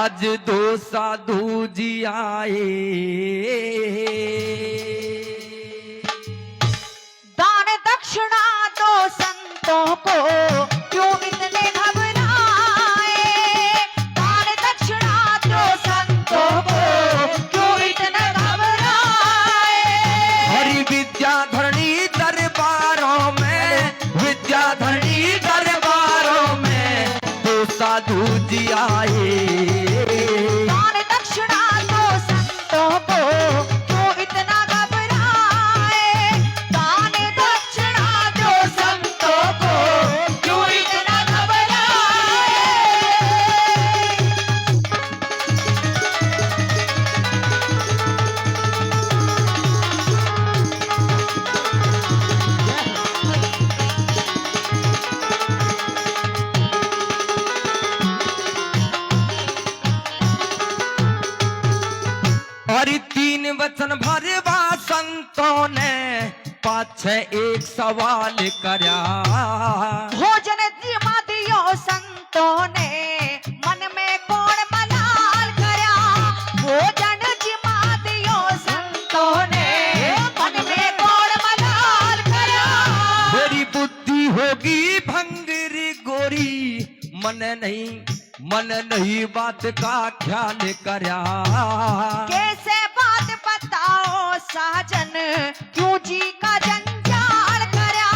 आज दो साधु जी आए, दान दक्षिणा दो संतों को, क्यों इतने घबराए। दान दक्षिणा दो संतों को, क्यों इतने घबराए। हरि विद्याधरणी दरबारों में, विद्याधरणी दरबारों में दो साधु जी आए। दान दक्षिणा दो संतों को, क्यों इतना घबराए। दान दक्षिणा दो संतों को, क्यों इतना घबराए। और तीन वचन भरवा संतों ने, पाछे एक सवाल करया। भोजन जिमा दियो संतों ने, मन में कौन मलाल करया। भोजन जिमा दियो संतों ने, मन में कौन मलाल करया। मेरी बुद्धि होगी भंगर गोरी, मन नहीं बात का ख्याल करया। कैसे बात बताओ साजन, क्यों जी का जंजाल करया।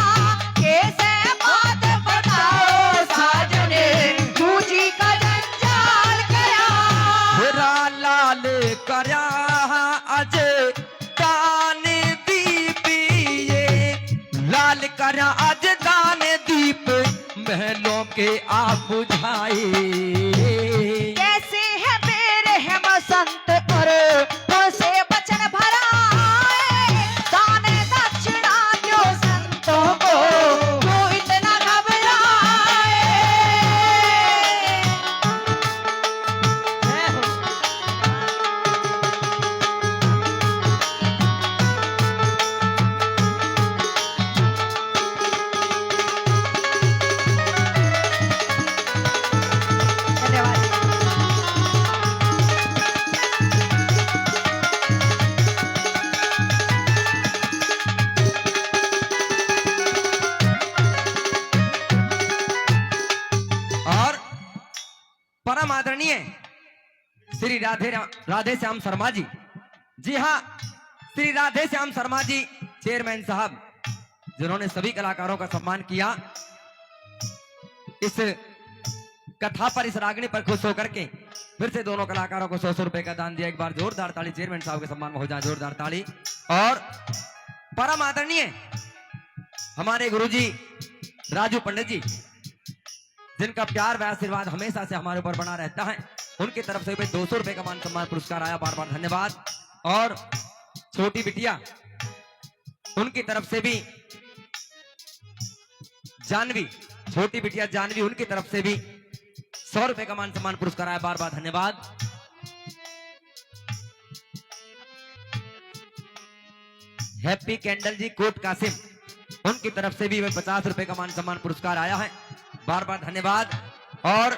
कैसे बात बताओ साजन, क्यों जी का जंजाल करया। मेरा लाल करया अज दान दीप ये, लाल करया अज दान दीप महलों के आप बुझाए। कैसे है मेरे हम संत और तुझसे वचन भराए। दान दक्षिणा दो संतों को, क्यों इतना घबराए। धन्यवाद। और परम आदरणीय श्री राधे श्याम शर्मा जी, जी हाँ, श्री राधे श्याम शर्मा जी चेयरमैन साहब, जिन्होंने सभी कलाकारों का सम्मान किया। इस कथा पर, इस रागनी पर खुश होकर के फिर से दोनों कलाकारों को 100 रुपए का दान दिया। एक बार जोरदार ताली चेयरमैन साहब के सम्मान में हो जाए, जोरदार ताली। और परम आदरणीय हमारे गुरुजी राजू पंडित जी, जिनका प्यार व आशीर्वाद हमेशा से हमारे ऊपर बना रहता है, उनकी तरफ से भी 200 रुपए का मान सम्मान पुरस्कार आया, बार बार धन्यवाद। और छोटी बिटिया, उनकी तरफ से भी जानवी, छोटी बिटिया जानवी, उनकी तरफ से भी 100 रुपए का मान सम्मान पुरस्कार आया, बार बार धन्यवाद। हैप्पी कैंडल जी कोट कासिम, उनकी तरफ से भी 50 रुपए का मान सम्मान पुरस्कार आया है, बार बार धन्यवाद। और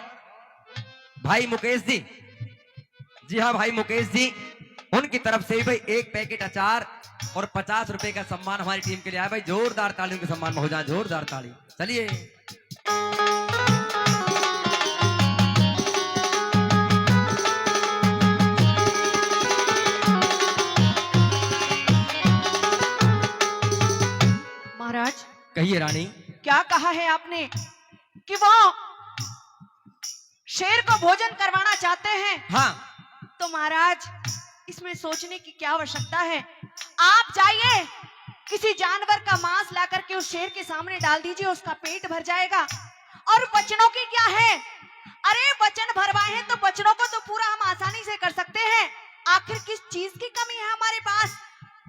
भाई मुकेश जी, जी हाँ भाई मुकेश जी, उनकी तरफ से भी भाई एक पैकेट अचार और 50 रुपए का सम्मान हमारी टीम के लिए आया। भाई जोरदार ताली उनके सम्मान में हो जाए, जोरदार ताली। चलिए महाराज, कहिए रानी। क्या कहा है आपने कि वो शेर को भोजन करवाना चाहते हैं? हाँ, तो महाराज, इसमें सोचने की क्या आवश्यकता है। आप जाइए, किसी जानवर का मांस ला करके उस शेर के सामने डाल दीजिए, उसका पेट भर जाएगा। और बचनों की क्या है, अरे वचन भरवाए हैं तो बचनों को तो पूरा हम आसानी से कर सकते हैं। आखिर किस चीज की कमी है हमारे पास?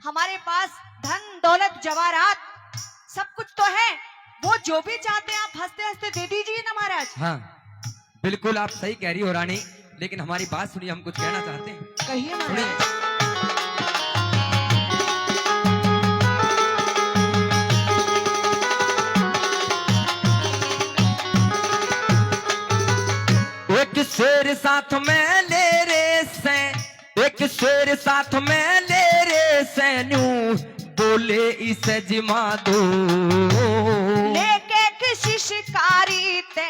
हमारे पास धन दौलत जवाहरात सब कुछ तो है। वो जो भी चाहते हैं आप हंसते हंसते दे दीजिए ना महाराज। हाँ बिल्कुल आप सही कह रही हो रानी, लेकिन हमारी बात सुनिए, हम कुछ कहना चाहते हैं। कहिए महाराज। सुनिए। एक शेर साथ में ले रे से, एक शेर साथ में ले रे से, न्यू बोले इसे जिमा दो। लेके किसी शिकारी ते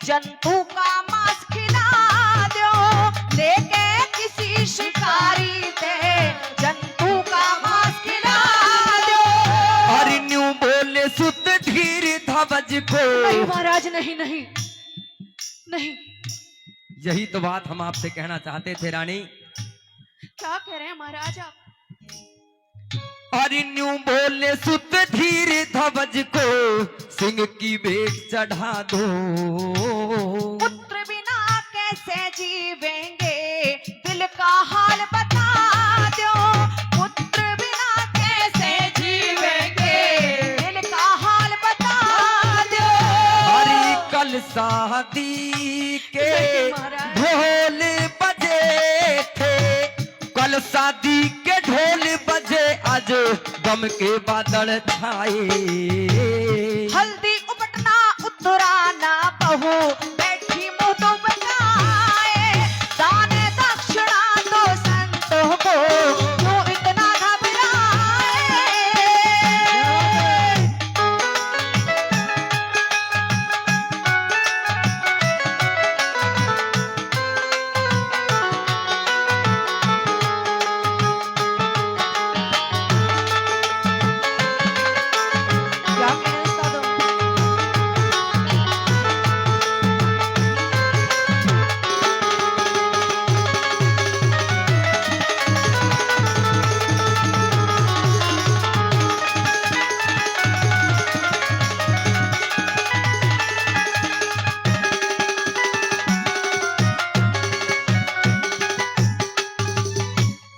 जंतु का मांस खिला दो, लेके किसी शिकारी ते जंतु का मांस खिला दो। और न्यू बोले सुत धीर धवज को। नहीं महाराज, नहीं नहीं नहीं। यही तो बात हम आपसे कहना चाहते थे रानी। क्या कह रहे हैं महाराज आप? और न्यू बोले सुत धीर धवज को, सिंह की भेंट चढ़ा दो। पुत्र बिना कैसे जीवेंगे, दिल का हाल बता दो। पुत्र बिना कैसे जीवेंगे, दिल का हाल बता दो। हरी कल शादी के ढोल बजे थे, कल शादी के ढोल बजे, आज गम के बादल छाए। हल्दी उपटना उतराना बहू, बैठी मुंह तो बनाए। दान दक्षिणा दो संतों को, क्यों इतना घबराए। क्या कह रहे हैं उस्ताद?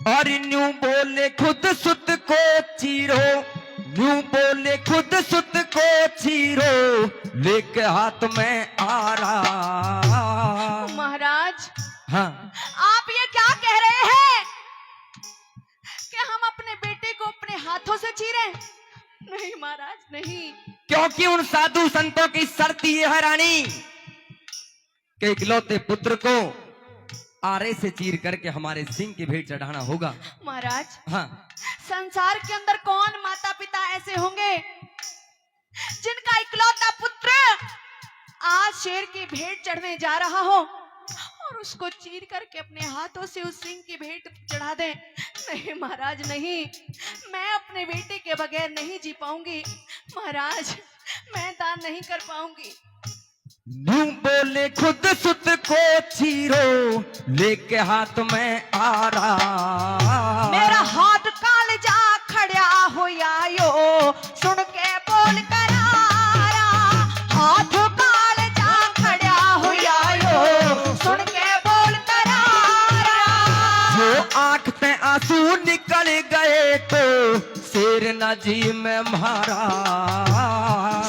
और न्यू बोले खुद सुत को चीरो, न्यू बोले खुद सुत को चीरो, लेके हाथ में आ रहा। महाराज, हाँ, आप ये क्या कह रहे हैं कि हम अपने बेटे को अपने हाथों से चीरें? नहीं महाराज, नहीं। क्योंकि उन साधु संतों की शर्त ये है रानी कि इकलौते पुत्र को आरे से चीर करके हमारे सिंह की भेंट चढ़ाना होगा। महाराज, हाँ, संसार के अंदर कौन माता पिता ऐसे होंगे जिनका इकलौता पुत्र आज शेर की भेंट चढ़ने जा रहा हो और उसको चीर करके अपने हाथों से उस सिंह की भेंट चढ़ा दे? नहीं महाराज, नहीं। मैं अपने बेटे के बगैर नहीं जी पाऊंगी महाराज, मैं दान नहीं कर पाऊंगी। न्यू बोले खुद सुत को चीरो, लेके हाथ में आ रहा। मेरा हाथ कालजा खड़ा हो आयो, सुन के बोल करारा। हाथ कालजा खड़ा हो आयो, सुन के बोल करारा। जो आंख से आंसू निकल गए तो शेर न जी में मारा।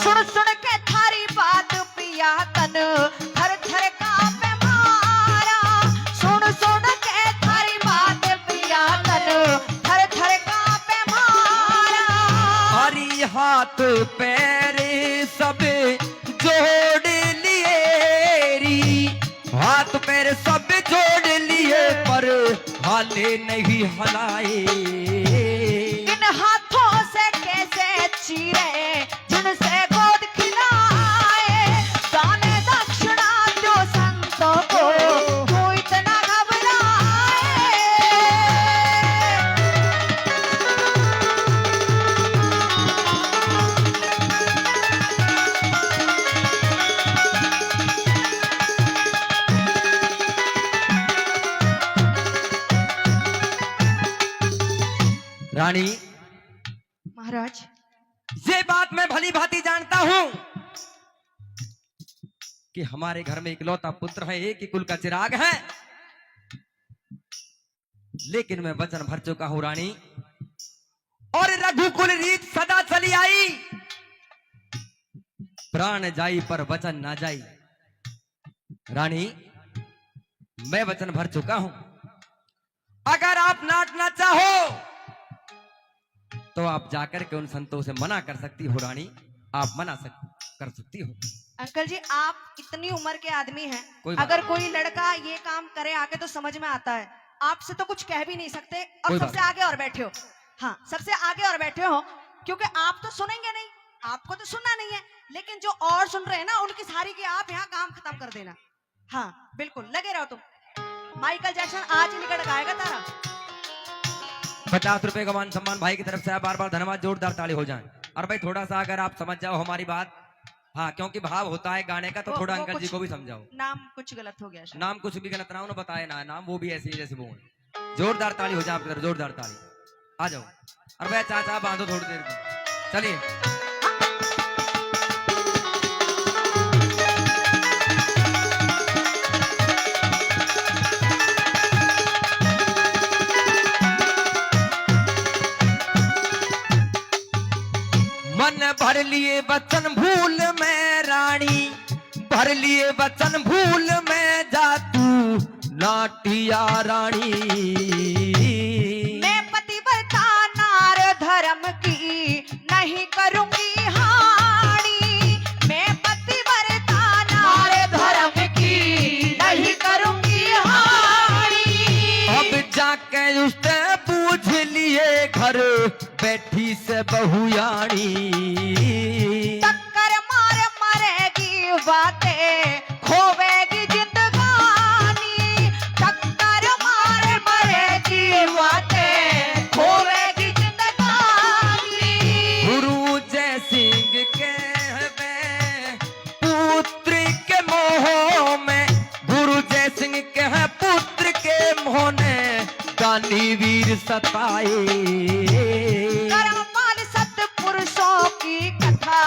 सुन सुन के थारी बात पिया तन थर थर कांपे मारा। सुन सुन के थारी बात पिया तन थर थर कांपे मारा। हरी हाथ पैर सब जोड़ लिए री, हाथ पैर सब जोड़ लिए पर हाले नहीं हलाए। इन हाथों से कैसे चीरे जिनसे गोद खिलाए। दाने दक्षिणा दो संतों को, क्यों इतना घबराए। रानी, महाराज, ये बात मैं भली भांति जानता हूं कि हमारे घर में इकलौता पुत्र है, एक ही कुल का चिराग है, लेकिन मैं वचन भर चुका हूं रानी, और रघुकुल रीत सदा चली आई। प्राण जाई पर वचन ना जाई। रानी, मैं वचन भर चुका हूं। अगर आप नाटना चाहो तो आप जाकर के उन संतों से मना कर सकती हो रानी, आप मना कर सकती हो। अंकल जी आप इतनी उम्र के आदमी हैं, कोई बात अगर कोई लड़का ये काम करे आके तो समझ में आता है, आपसे तो कुछ कह भी नहीं सकते और कोई सबसे बात आगे और बैठे हो। हाँ, सबसे आगे और बैठे हो, क्योंकि आप तो सुनेंगे नहीं, आपको तो सुनना नहीं है, लेकिन जो और सुन रहे हैं ना उनकी सारी की आप यहाँ काम खत्म कर देना। हाँ बिल्कुल, लगे रहो तुम। माइकल जैक्सन आज ही निकल गाएगा तारा। 50 रुपए का मान सम्मान भाई की तरफ से है, बार बार धन्यवाद, जोरदार ताली हो जाए। और भाई थोड़ा सा अगर आप समझ जाओ हमारी बात, हाँ क्योंकि भाव होता है गाने का, तो थोड़ा वो अंकल जी कुछ को भी समझाओ। नाम कुछ गलत हो गया शायद। नाम कुछ भी गलत ना हो ना, बताए ना नाम, वो भी ऐसे ही जैसे वो है। जोरदार ताली हो जाए आपकी तरफ, जोरदार ताली। आ जाओ। और भाई चाचा बांधो थोड़ी देर की, चलिए। मन भर लिए वचन भूल में रानी, भर लिए वचन भूल में जा तू नाटिया रानी। मैं पतिव्रता नार धर्म की नहीं करूंगी हानि, मैं पतिव्रता नार धर्म की नहीं करूंगी हानि। अब जाके उसने पूछ लिए घर बैठी से बहुयाणी। टक्कर मार मरेगी बातें खोवेगी जिंदगानी, टक्कर मार मरेगी बातें खोवेगी जिंदगानी। गुरु जय सिंह के है पुत्र के मोह में, गुरु जय सिंह के है पुत्र के मोह ने गांधी वीर सताए। कर्मवान सत्पुरुषों की कथा